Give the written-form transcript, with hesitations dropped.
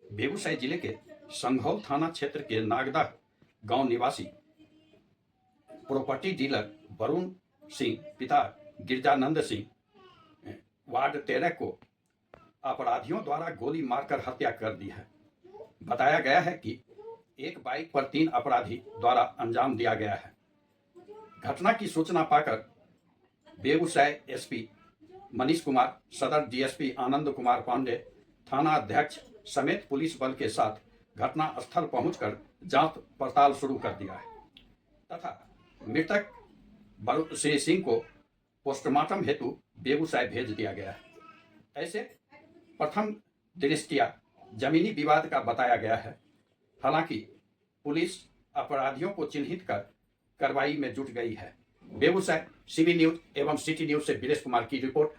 बेगूसराय जिले के संघौल थाना क्षेत्र के नागदा गांव निवासी प्रॉपर्टी डीलर वरुण सिंह पिता गिरजानंद सिंह वार्ड 13 को अपराधियों द्वारा गोली मारकर हत्या कर दी है। बताया गया है कि एक बाइक पर 3 अपराधी द्वारा अंजाम दिया गया है। घटना की सूचना पाकर बेगूसराय एसपी मनीष कुमार, सदर डीएसपी आनंद कुमार पांडे, थाना अध्यक्ष समेत पुलिस बल के साथ घटना स्थल पहुंचकर जांच पड़ताल शुरू कर दिया है तथा मृतक वरुण सिंह को पोस्टमार्टम हेतु बेगूसराय भेज दिया गया है। ऐसे प्रथम दृष्टया जमीनी विवाद का बताया गया है। हालांकि पुलिस अपराधियों को चिन्हित कर कार्रवाई में जुट गई है। बेगूसराय सीबी न्यूज एवं सिटी न्यूज से वीरेश कुमार की रिपोर्ट।